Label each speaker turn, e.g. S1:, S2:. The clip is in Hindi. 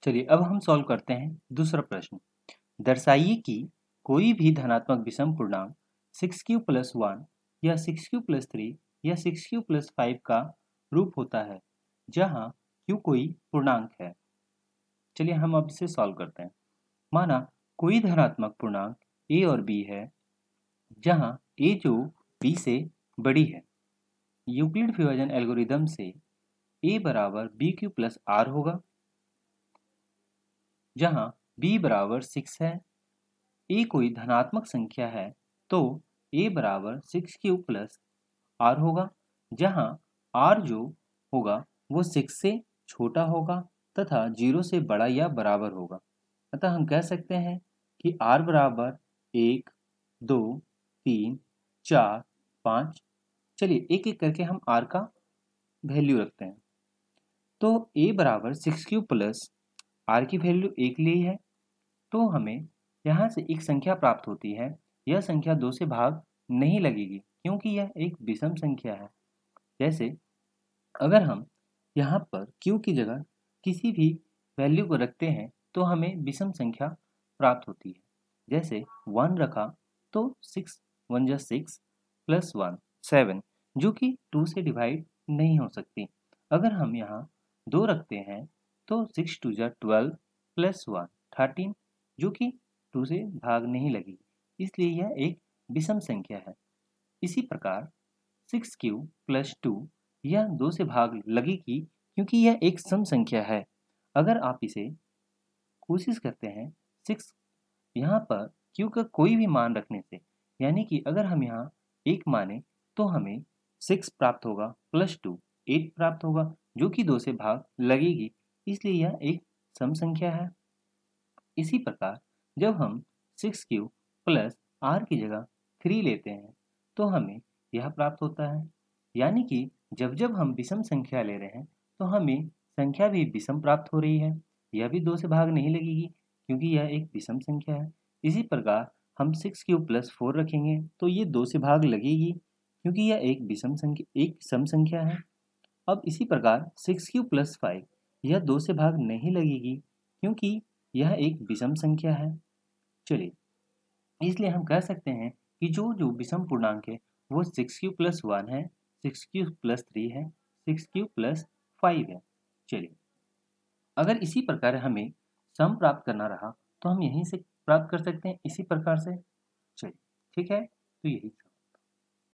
S1: चलिए अब हम सॉल्व करते हैं दूसरा प्रश्न। दर्शाइए कि कोई भी धनात्मक विषम पूर्णांक 6q+1 या 6q+3 या 6q+5 का रूप होता है जहाँ q कोई पूर्णांक है। चलिए हम अब इसे सॉल्व करते हैं। माना कोई धनात्मक पूर्णांक a और b है जहाँ a जो b से बड़ी है। यूक्लिड विभाजन एल्गोरिदम से a बराबर bq+r होगा जहाँ b बराबर 6 है। a कोई धनात्मक संख्या है तो a बराबर 6q+r होगा जहाँ r जो होगा वो 6 से छोटा होगा तथा 0 से बड़ा या बराबर होगा। अतः हम कह सकते हैं कि r बराबर 1, 2, 3, 4, 5। चलिए एक एक करके हम r का वैल्यू रखते हैं। तो a बराबर 6q+r की वैल्यू 1 ली है तो हमें यहाँ से एक संख्या प्राप्त होती है। यह संख्या 2 से भाग नहीं लगेगी क्योंकि यह एक विषम संख्या है। जैसे अगर हम यहाँ पर q की जगह किसी भी वैल्यू को रखते हैं तो हमें विषम संख्या प्राप्त होती है। जैसे 1 रखा तो 6 1 जा 6 प्लस 1 7 जो कि 2 से डिवाइड नहीं हो सकती। अगर हम यहाँ 2 रखते हैं तो 6 2 जा 12 प्लस 1 13 जो कि 2 से भाग नहीं लगेगी, इसलिए यह एक विषम संख्या है। इसी प्रकार 6q+2 यह 2 से भाग लगेगी क्योंकि यह एक सम संख्या है। अगर आप इसे कोशिश करते हैं 6 यहाँ पर q का कोई भी मान रखने से, यानी कि अगर हम यहाँ 1 माने तो हमें 6 प्राप्त होगा प्लस 2 8 प्राप्त होगा जो कि 2 से भाग लगेगी, इसलिए यह एक सम संख्या है। इसी प्रकार जब हम 6q+r की जगह 3 लेते हैं तो हमें यह प्राप्त होता है। यानी कि जब जब हम विषम संख्या ले रहे हैं तो हमें संख्या भी विषम प्राप्त हो रही है। यह भी 2 से भाग नहीं लगेगी क्योंकि यह एक विषम संख्या है। इसी प्रकार हम 6q+4 रखेंगे तो ये 2 से भाग लगेगी क्योंकि यह एक सम संख्या है। अब इसी प्रकार 6q+5 यह 2 से भाग नहीं लगेगी क्योंकि यह एक विषम संख्या है। चलिए इसलिए हम कह सकते हैं कि जो जो विषम पूर्णांक है वो 6q+1 है, 6q+3 है, 6q+5 है। चलिए अगर इसी प्रकार हमें सम प्राप्त करना रहा तो हम यहीं से प्राप्त कर सकते हैं इसी प्रकार से। चलिए ठीक है, तो यही